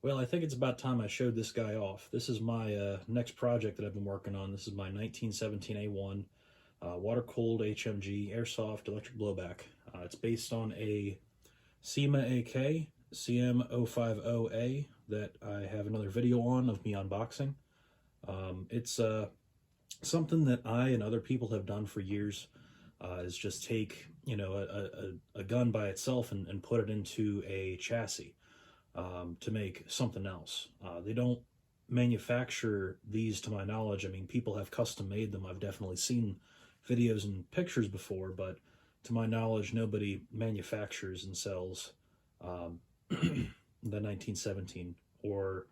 Well, I think it's about time I showed this guy off. This is my next project that I've been working on. This is my 1917A1 water-cooled HMG Airsoft electric blowback. It's based on a CYMA CM050A that I have another video on of me unboxing. It's something that I and other people have done for years. Is just take, a gun by itself and put it into a chassis. To make something else. They don't manufacture these to my knowledge. I mean, people have custom made them. I've definitely seen videos and pictures before, but to my knowledge, nobody manufactures and sells the 1917 or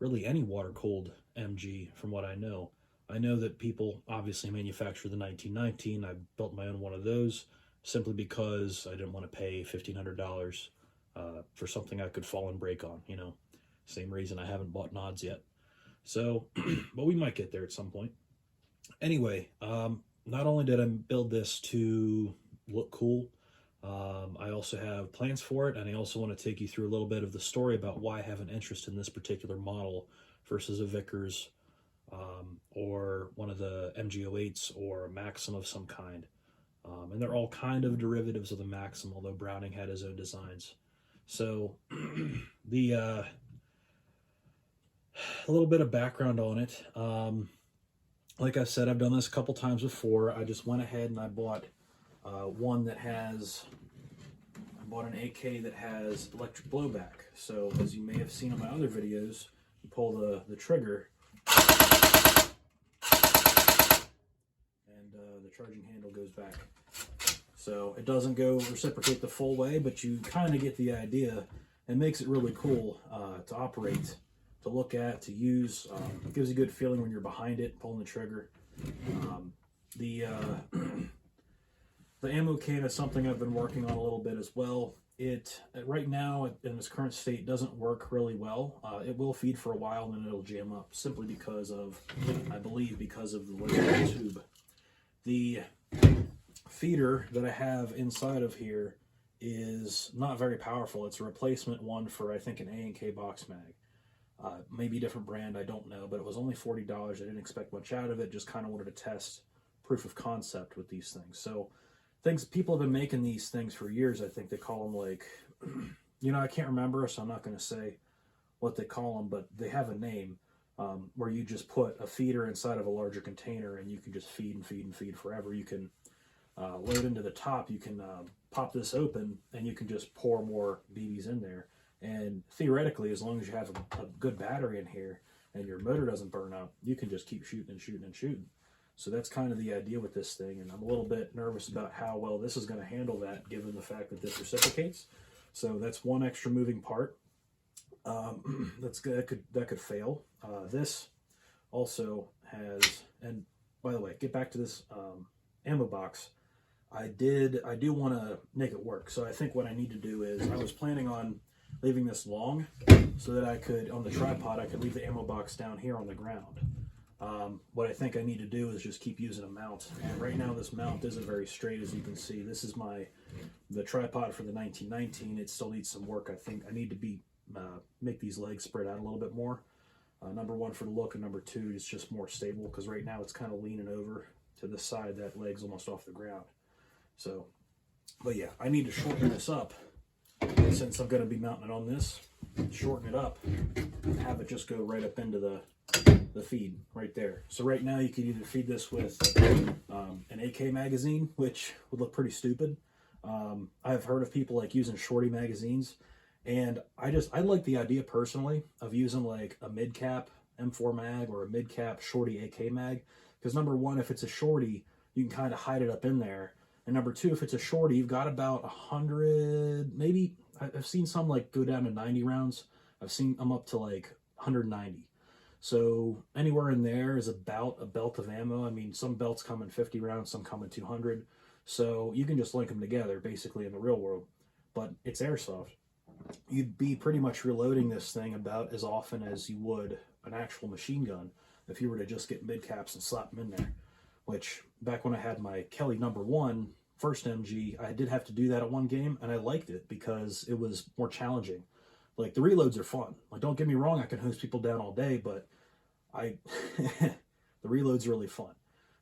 really any water-cooled MG from what I know. I know that people obviously manufacture the 1919. I built my own one of those simply because I didn't want to pay $1,500 for something I could fall and break on, Same reason I haven't bought nods yet. So, but we might get there at some point. Anyway, not only did I build this to look cool, I also have plans for it, and I also want to take you through a little bit of the story about why I have an interest in this particular model versus a Vickers or one of the MG08s or a Maxim of some kind. And they're all kind of derivatives of the Maxim, although Browning had his own designs. So a little bit of background on it. Like I said, I've done this a couple times before. I just went ahead and I bought one that has, I bought an AK that has electric blowback. So as you may have seen in my other videos, you pull the trigger and the charging handle goes back. So it doesn't go reciprocate the full way, but you kind of get the idea. It makes it really cool to operate, to look at, to use. It gives you a good feeling when you're behind it, pulling the trigger. The ammo can is something I've been working on a little bit as well. It right now in its current state doesn't work really well. It will feed for a while and then it'll jam up simply because of, I believe, because of the length of the tube. The feeder that I have inside of here is not very powerful. It's a replacement one for, I think, an A&K box mag. Maybe a different brand, I don't know, but it was only $40. I didn't expect much out of it, just kind of wanted to test proof of concept with these things. So people have been making these things for years. I think they call them like, I can't remember, so I'm not going to say what they call them, but they have a name where you just put a feeder inside of a larger container and you can just feed and feed and feed forever. You can load into the top, you can pop this open and you can just pour more BBs in there. And theoretically, as long as you have a good battery in here and your motor doesn't burn up, you can just keep shooting and shooting and shooting. So that's kind of the idea with this thing, and I'm a little bit nervous about how well this is going to handle that given the fact that this reciprocates. So that's one extra moving part. That's good. That could fail. This also has, and by the way, get back to this ammo box. I do want to make it work. So I think what I need to do is, I was planning on leaving this long so that I could, on the tripod, I could leave the ammo box down here on the ground. What I think I need to do is just keep using a mount. And right now this mount isn't very straight, as you can see. This is the tripod for the 1919. It still needs some work. I think I need to make these legs spread out a little bit more. Number one, for the look, and number two, it's just more stable, because right now it's kind of leaning over to this side. That leg's almost off the ground. So, but yeah, I need to shorten this up, since I'm going to be mounting it on this. Shorten it up and have it just go right up into the feed right there. So right now you could either feed this with an AK magazine, which would look pretty stupid. I've heard of people like using shorty magazines, and I like the idea personally of using like a mid-cap M4 mag or a mid-cap shorty AK mag, because number one, if it's a shorty, you can kind of hide it up in there, and number two, if it's a shorty, you've got about 100, maybe, I've seen some like go down to 90 rounds. I've seen them up to like 190. So anywhere in there is about a belt of ammo. I mean, some belts come in 50 rounds, some come in 200. So you can just link them together basically in the real world, but it's airsoft. You'd be pretty much reloading this thing about as often as you would an actual machine gun if you were to just get mid caps and slap them in there, which back when I had my Kelly #1 first MG, I did have to do that at one game, and I liked it because it was more challenging. Like, the reloads are fun. Like, don't get me wrong, I can hose people down all day, but I the reload's really fun.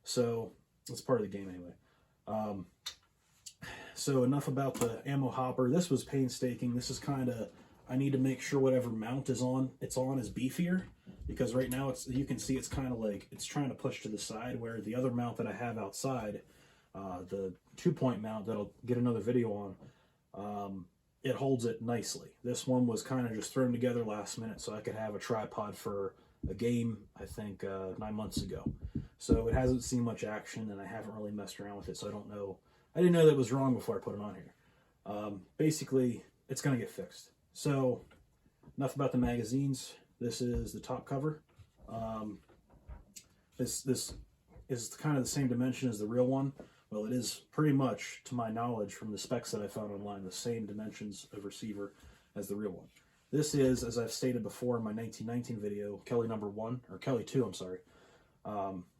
So it's part of the game anyway. So enough about the ammo hopper. This was painstaking. This is kind of, I need to make sure whatever mount is on is beefier, because right now you can see it's kind of like it's trying to push to the side, where the other mount that I have outside, the 2-point mount that I'll get another video on, it holds it nicely. This one was kind of just thrown together last minute so I could have a tripod for a game, I think 9 months ago. So it hasn't seen much action, and I haven't really messed around with it, so I don't know. I didn't know that was wrong before I put it on here. Basically, it's going to get fixed. So enough about the magazines. This is the top cover. This is kind of the same dimension as the real one. Well, it is pretty much, to my knowledge, from the specs that I found online, the same dimensions of receiver as the real one. This is, as I've stated before in my 1919 video, Kelly number 1, or Kelly 2, I'm sorry.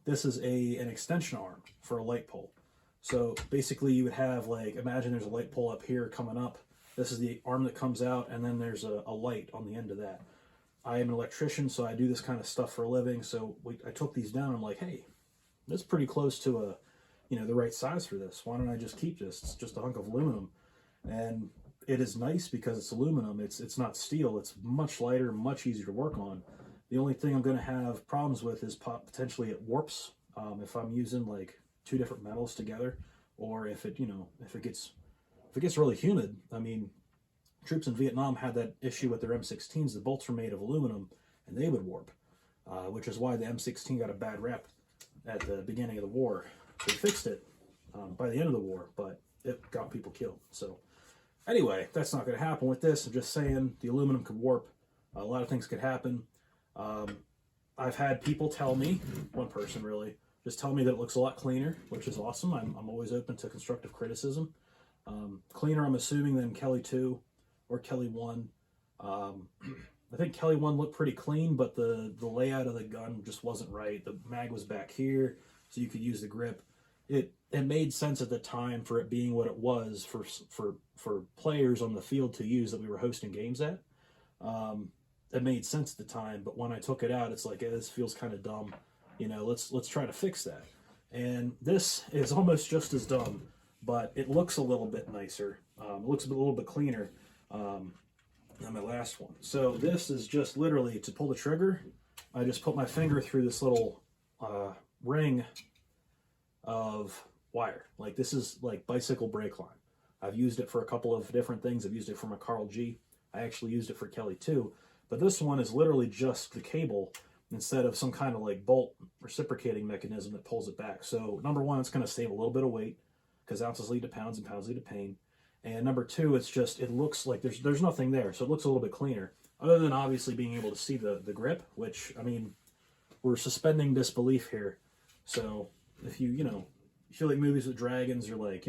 This is an extension arm for a light pole. So basically you would have, like, imagine there's a light pole up here coming up. This is the arm that comes out, and then there's a light on the end of that. I am an electrician, so I do this kind of stuff for a living. So I took these down. I'm like, hey, this is pretty close to the right size for this. Why don't I just keep this? It's just a hunk of aluminum, and it is nice because it's aluminum. It's not steel. It's much lighter, much easier to work on. The only thing I'm going to have problems with is potentially it warps if I'm using like 2 different metals together, or if it gets really humid. I mean, troops in Vietnam had that issue with their M16s. The bolts were made of aluminum, and they would warp, which is why the M16 got a bad rep at the beginning of the war. They fixed it by the end of the war, but it got people killed. So anyway, that's not going to happen with this. I'm just saying the aluminum could warp. A lot of things could happen. I've had people tell me, one person really, just tell me that it looks a lot cleaner, which is awesome. I'm always open to constructive criticism. Cleaner, I'm assuming, than Kelly 2 or Kelly 1. I think Kelly 1 looked pretty clean, but the layout of the gun just wasn't right. The mag was back here, so you could use the grip. It made sense at the time for it being what it was for players on the field to use that we were hosting games at. It made sense at the time, but when I took it out, it's like, this feels kind of dumb. Let's try to fix that. And this is almost just as dumb, but it looks a little bit nicer. It looks a little bit cleaner than my last one. So this is just literally, to pull the trigger, I just put my finger through this little ring of wire. Like, this is like bicycle brake line. I've used it for a couple of different things. I've used it for my Carl G. I actually used it for Kelly 2. But this one is literally just the cable instead of some kind of like bolt reciprocating mechanism that pulls it back. So number one, it's going to save a little bit of weight because ounces lead to pounds and pounds lead to pain. And number two, it looks like there's nothing there. So it looks a little bit cleaner, other than obviously being able to see the grip, which, I mean, we're suspending disbelief here. So if you like movies with dragons or like,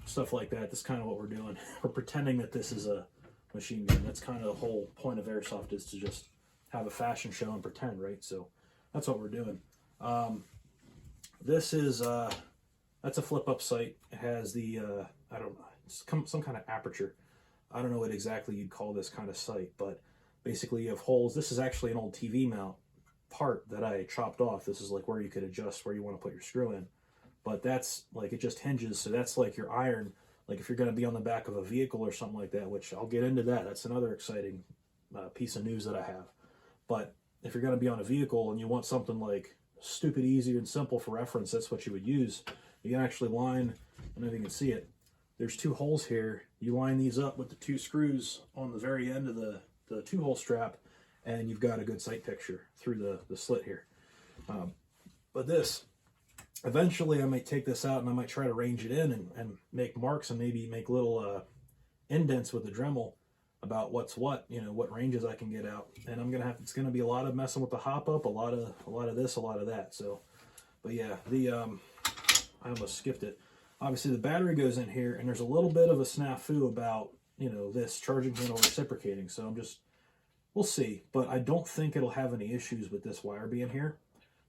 stuff like that, that's kind of what we're doing. We're pretending that this is a machine gun. That's kind of the whole point of Airsoft, is to just have a fashion show and pretend, right? So that's what we're doing. This is, that's a flip-up sight. It has the, I don't know, some kind of aperture. I don't know what exactly you'd call this kind of sight, but basically you have holes. This is actually an old TV mount part that I chopped off. This is like where you could adjust where you want to put your screw in. But that's like, it just hinges, so that's like your iron. Like if you're going to be on the back of a vehicle or something like that, which I'll get into that. That's another exciting piece of news that I have. But if you're going to be on a vehicle and you want something like stupid easy and simple for reference, that's what you would use. You can actually line, I don't know if you can see it, there's 2 holes here. You line these up with the 2 screws on the very end of the 2-hole strap, and you've got a good sight picture through the slit here. But this, eventually I might take this out and I might try to range it in and make marks and maybe make little indents with the Dremel about what's what, what ranges I can get out. And it's gonna be a lot of messing with the hop up, a lot of this, a lot of that. So, but yeah, I almost skipped it. Obviously the battery goes in here, and there's a little bit of a snafu about, this charging handle reciprocating. So we'll see, but I don't think it'll have any issues with this wire being here,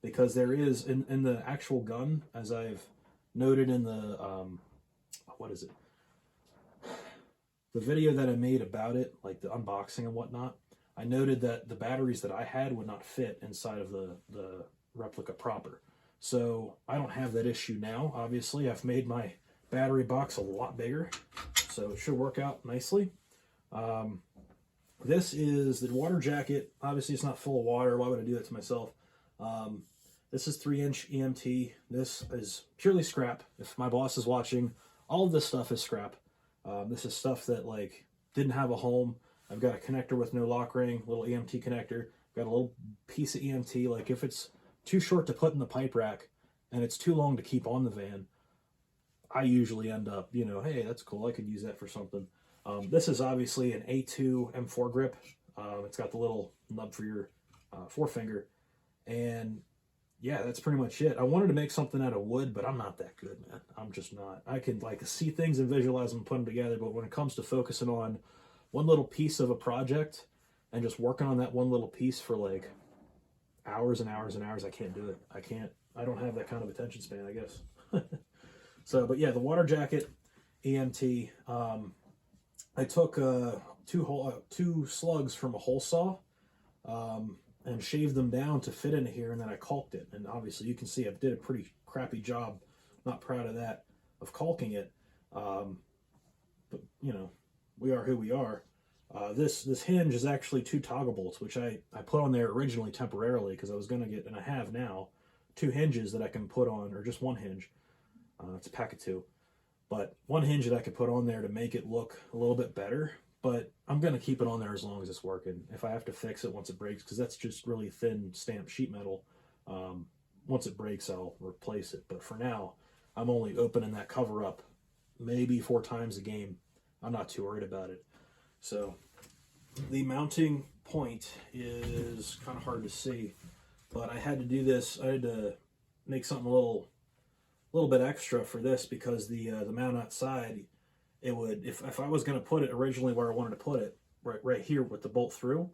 because there is in the actual gun, as I've noted in the, what is it? the video that I made about it, like the unboxing and whatnot, I noted that the batteries that I had would not fit inside of the replica proper. So I don't have that issue now. Obviously, I've made my battery box a lot bigger, so it should work out nicely. This is the water jacket. Obviously, it's not full of water. Why would I do that to myself? This is 3-inch EMT. This is purely scrap. If my boss is watching, all of this stuff is scrap. This is stuff that like didn't have a home. I've got a connector with no lock ring, little EMT connector. Got a little piece of EMT. Like if it's too short to put in the pipe rack and it's too long to keep on the van, I usually end up, you know, hey, that's cool. I could use that for something. This is obviously an A2 M4 grip. It's got the little nub for your forefinger. And yeah, that's pretty much it. I wanted to make something out of wood, but I'm not that good, man. I'm just not. I can like see things and visualize them and put them together, but when it comes to focusing on one little piece of a project and just working on that one little piece for like hours and hours and hours, I can't do it. I don't have that kind of attention span, I guess. So, but yeah, the water jacket, EMT, I took two slugs from a hole saw, and shaved them down to fit into here, and then I caulked it. And obviously you can see I did a pretty crappy job, not proud of that, of caulking it. But you know, we are who we are. This hinge is actually 2 toggle bolts, which I put on there originally temporarily because I was going to get, and I have now, 2 hinges that I can put on, or just one hinge. It's a pack of 2. But one hinge that I could put on there to make it look a little bit better. But I'm going to keep it on there as long as it's working. If I have to fix it once it breaks, because that's just really thin stamped sheet metal, once it breaks, I'll replace it. But for now, I'm only opening that cover up maybe 4 times a game. I'm not too worried about it. So the mounting point is kind of hard to see, but I had to do this. I had to make something a little bit extra for this because the mount outside, it would, if I was going to put it originally where I wanted to put it, right here with the bolt through,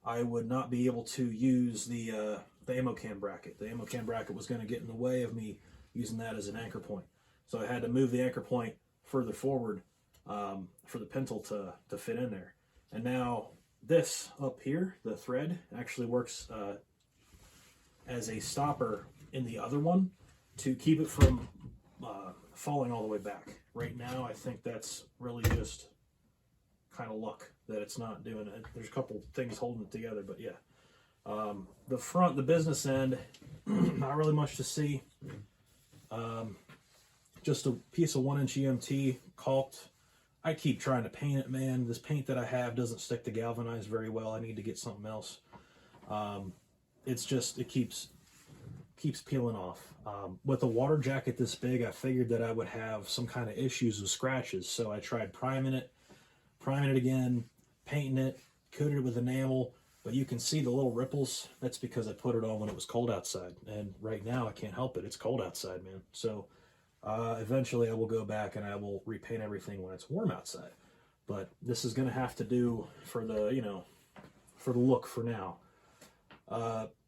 I would not be able to use the ammo can bracket. The ammo can bracket was going to get in the way of me using that as an anchor point. So I had to move the anchor point further forward for the pintle to fit in there. And now this up here, the thread, actually works as a stopper in the other one to keep it from falling all the way back. Right now, I think that's really just kind of luck that it's not doing it. There's a couple things holding it together, but yeah. The front, the business end, not really much to see. Just a piece of 1-inch EMT, caulked. I keep trying to paint it, man. This paint that I have doesn't stick to galvanized very well. I need to get something else. It's just, it keeps peeling off. With a water jacket this big, I figured that I would have some kind of issues with scratches. So I tried priming it again, painting it, coated it with enamel, but you can see the little ripples. That's because I put it on when it was cold outside. And right now I can't help it. It's cold outside, man. So eventually I will go back and I will repaint everything when it's warm outside. But this is going to have to do for the, you know, for the look for now.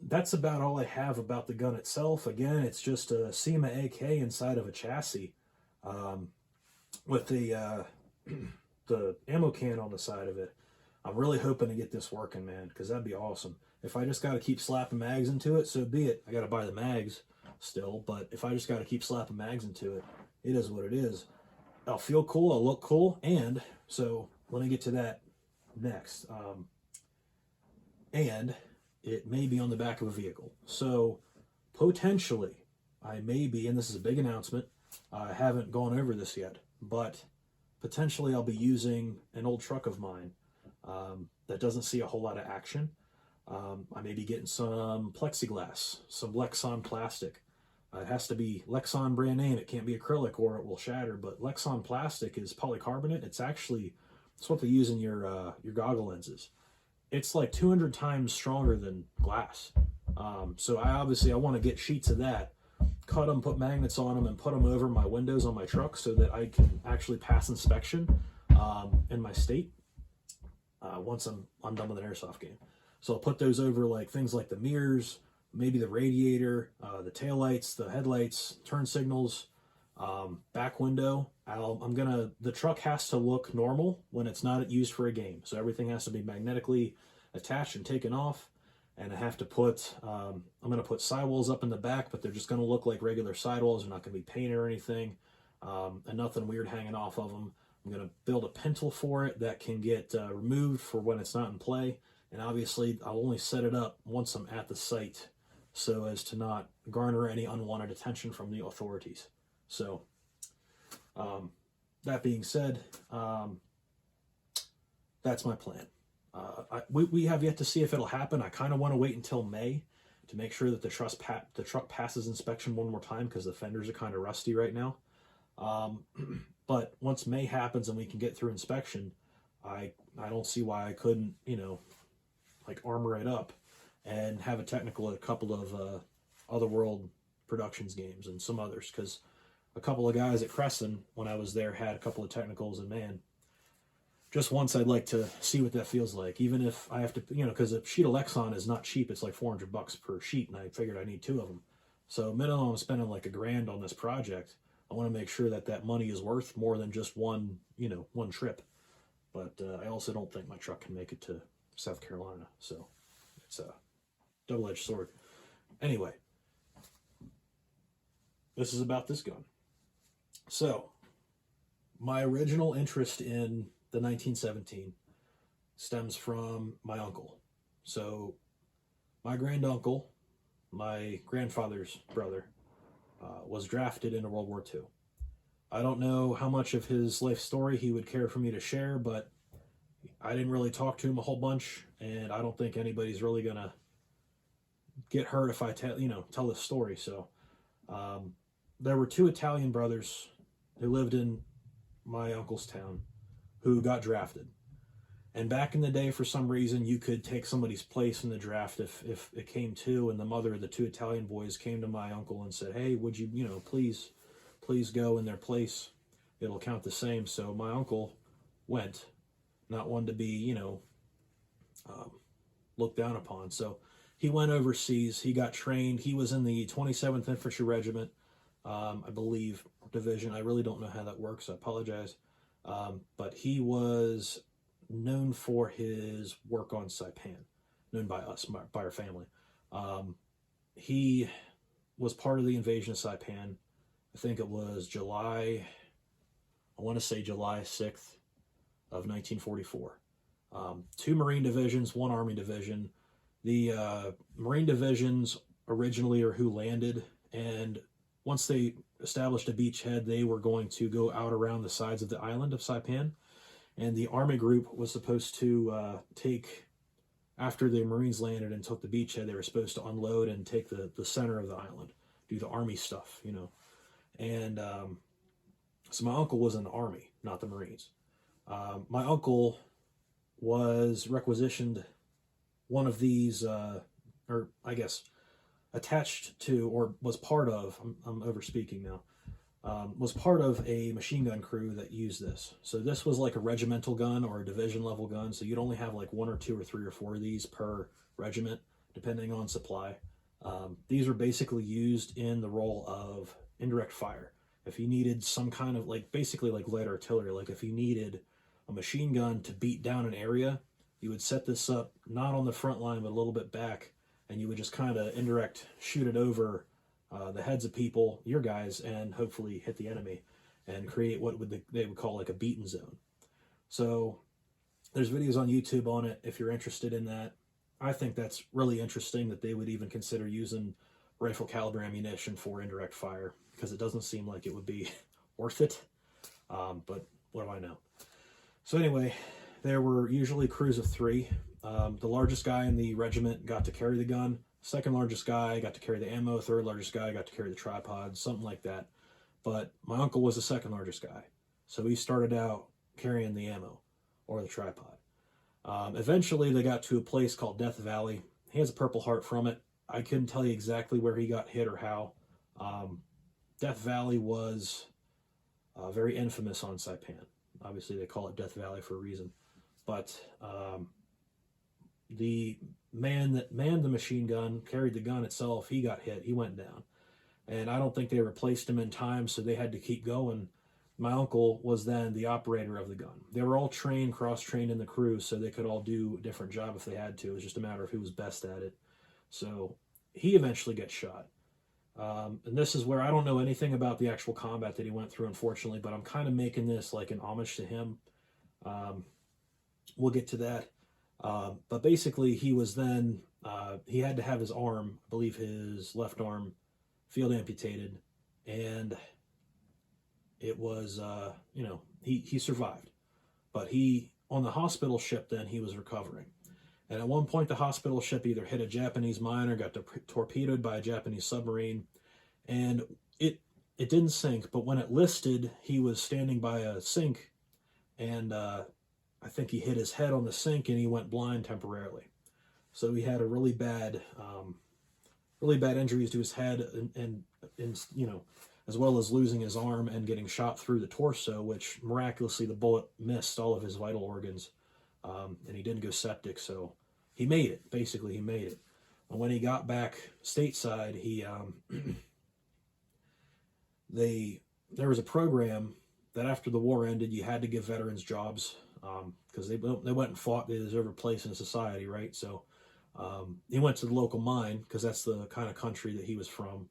That's about all I have about the gun itself. Again, it's just a CYMA AK inside of a chassis with the ammo can on the side of it. I'm really hoping to get this working, man, because that'd be awesome. If I just got to keep slapping mags into it, so be it. I got to buy the mags still, but if I just got to keep slapping mags into it, it is what it is. I'll feel cool, I'll look cool, and so let me get to that next. And it may be on the back of a vehicle. So potentially I may be, and this is a big announcement, I haven't gone over this yet, but potentially I'll be using an old truck of mine that doesn't see a whole lot of action. I may be getting some plexiglass, some Lexan plastic. It has to be Lexan brand name. It can't be acrylic or it will shatter, but Lexan plastic is polycarbonate. It's what they use in your goggle lenses. It's like 200 times stronger than glass. So I want to get sheets of that, cut them, put magnets on them, and put them over my windows on my truck so that I can actually pass inspection in my state once I'm done with an airsoft game. So I'll put those over like things like the mirrors, maybe the radiator, the taillights, the headlights, turn signals, back window. the truck has to look normal when it's not used for a game. So everything has to be magnetically attached and taken off. And I have to put, I'm going to put sidewalls up in the back, but they're just going to look like regular sidewalls. They're not going to be painted or anything, and nothing weird hanging off of them. I'm going to build a pintle for it that can get removed for when it's not in play. And obviously, I'll only set it up once I'm at the site so as to not garner any unwanted attention from the authorities. So, that being said, that's my plan. We have yet to see if it'll happen. I kind of want to wait until May to make sure that the truck passes inspection one more time because the fenders are kind of rusty right now. But once May happens and we can get through inspection, I don't see why I couldn't, like armor it up and have a technical at a couple of Otherworld Productions games and some others, because a couple of guys at Crescent when I was there had a couple of technicals, and man, just once I'd like to see what that feels like, even if I have to, because a sheet of Lexon is not cheap. It's like $400 per sheet, and I figured I need 2 of them. So minimum I'm spending like $1,000 on this project. I want to make sure that that money is worth more than just one trip. But I also don't think my truck can make it to South Carolina. So it's a double-edged sword. Anyway, this is about this gun. So my original interest in the 1917 stems from my uncle. So my granduncle, my grandfather's brother, was drafted into World War II. I don't know how much of his life story he would care for me to share, but I didn't really talk to him a whole bunch, and I don't think anybody's really gonna get hurt if I tell this story. So there were 2 Italian brothers who lived in my uncle's town who got drafted. And back in the day, for some reason, you could take somebody's place in the draft if it came to, and the mother of the 2 Italian boys came to my uncle and said, hey, would you, please go in their place. It'll count the same. So my uncle went, not one to be, looked down upon. So he went overseas. He got trained. He was in the 27th Infantry Regiment, I believe, division. I really don't know how that works. I apologize. But he was known for his work on Saipan, known by us, by our family. He was part of the invasion of Saipan. I think it was July 6th of 1944. 2 Marine divisions, 1 Army division. The Marine divisions originally are who landed, and once they established a beachhead, they were going to go out around the sides of the island of Saipan, and the Army group was supposed to take, after the Marines landed and took the beachhead, they were supposed to unload and take the center of the island, do the Army stuff, And so my uncle was in the Army, not the Marines. My uncle was requisitioned one of these, or I guess attached to, or was part of, I'm overspeaking now, was part of a machine gun crew that used this. So this was like a regimental gun or a division level gun. So you'd only have like 1 or 2 or 3 or 4 of these per regiment, depending on supply. These were basically used in the role of indirect fire. If you needed some kind of basically like light artillery, like if you needed a machine gun to beat down an area, you would set this up not on the front line, but a little bit back, and you would just kind of indirect shoot it over the heads of people, your guys, and hopefully hit the enemy and create what they would call like a beaten zone. So there's videos on YouTube on it if you're interested in that. I think that's really interesting that they would even consider using rifle caliber ammunition for indirect fire, because it doesn't seem like it would be worth it. But what do I know? So anyway, there were usually crews of 3. The largest guy in the regiment got to carry the gun. Second largest guy got to carry the ammo. Third largest guy got to carry the tripod, something like that. But my uncle was the second largest guy. So he started out carrying the ammo or the tripod. Eventually they got to a place called Death Valley. He has a Purple Heart from it. I couldn't tell you exactly where he got hit or how. Death Valley was very infamous on Saipan. Obviously they call it Death Valley for a reason. But the man that manned the machine gun, carried the gun itself, he got hit. He went down. And I don't think they replaced him in time, so they had to keep going. My uncle was then the operator of the gun. They were all trained, cross-trained in the crew, so they could all do a different job if they had to. It was just a matter of who was best at it. So he eventually gets shot. And this is where I don't know anything about the actual combat that he went through, unfortunately, but I'm kind of making this like an homage to him. We'll get to that. But basically, he was then, he had to have his arm, I believe his left arm, field amputated. And it was, you know, he survived. But he, on the hospital ship then, he was recovering. And at one point, the hospital ship either hit a Japanese mine or got torpedoed by a Japanese submarine. And it didn't sink, but when it listed, he was standing by a sink, and I think he hit his head on the sink, and he went blind temporarily. So he had a really bad injuries to his head, and you know, as well as losing his arm and getting shot through the torso, which miraculously the bullet missed all of his vital organs. And he didn't go septic, so he made it. Basically, he made it. And when he got back stateside, he there was a program that after the war ended, you had to give veterans jobs because they went and fought. They deserve a place in society, right? So he went to the local mine because that's the kind of country that he was from,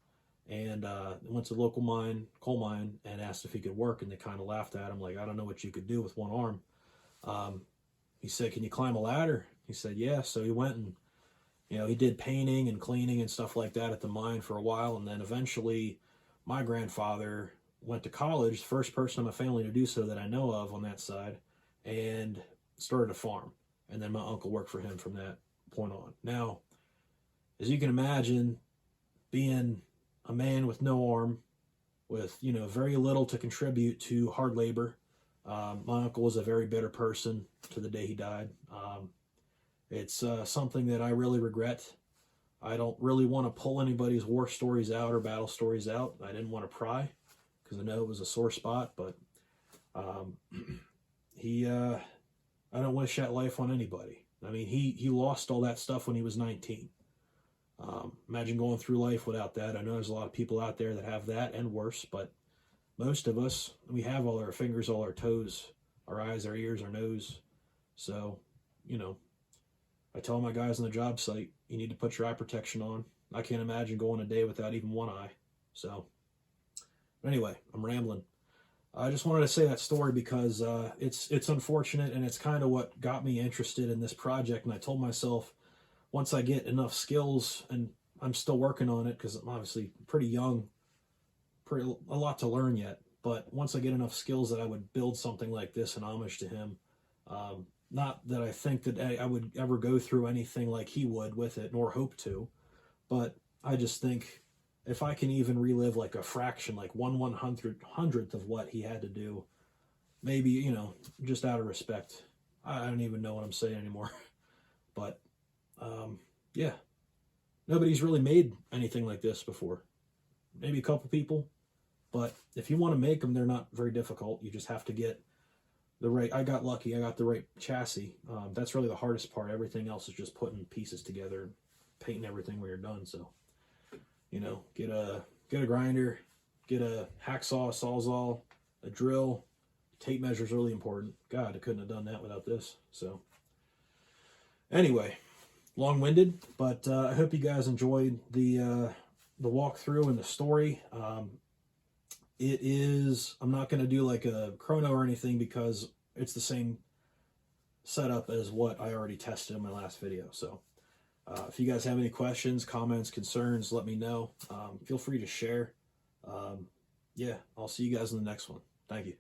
and went to the local mine, coal mine, and asked if he could work, and they kind of laughed at him like, I don't know what you could do with one arm. He said, can you climb a ladder? He said, yeah. So he went and, you know, he did painting and cleaning and stuff like that at the mine for a while. And then eventually my grandfather went to college, first person in my family to do so that I know of on that side, and started a farm. And then my uncle worked for him from that point on. Now, as you can imagine, being a man with no arm, with, you know, very little to contribute to hard labor, my uncle was a very bitter person to the day he died. It's something that I really regret. I don't really want to pull anybody's war stories out or battle stories out. I didn't want to pry because I know it was a sore spot, but I don't wish that life on anybody. I mean, he lost all that stuff when he was 19. Imagine going through life without that. I know there's a lot of people out there that have that and worse, but most of us, we have all our fingers, all our toes, our eyes, our ears, our nose. So, you know, I tell my guys on the job site, you need to put your eye protection on. I can't imagine going a day without even one eye. So, anyway, I'm rambling. I just wanted to say that story because it's unfortunate, and it's kind of what got me interested in this project. And I told myself, once I get enough skills, and I'm still working on it because I'm obviously pretty young, a lot to learn yet, but once I get enough skills that I would build something like this in homage to him. Not that I think that I would ever go through anything like he would with it, nor hope to, but I just think if I can even relive like a fraction, like 1/100th of what he had to do, maybe, you know, just out of respect. I don't even know what I'm saying anymore. But yeah, nobody's really made anything like this before. Maybe a couple people. But if you want to make them, they're not very difficult. You just have to get the right, I got lucky, I got the right chassis. That's really the hardest part. Everything else is just putting pieces together, painting everything when you're done. So, you know, get a grinder, get a hacksaw, sawzall, a drill. Tape measure is really important. God, I couldn't have done that without this. So, anyway, long-winded, but I hope you guys enjoyed the walkthrough and the story. It is, I'm not going to do like a chrono or anything because it's the same setup as what I already tested in my last video. So if you guys have any questions, comments, concerns, let me know. Feel free to share. Yeah, I'll see you guys in the next one. Thank you.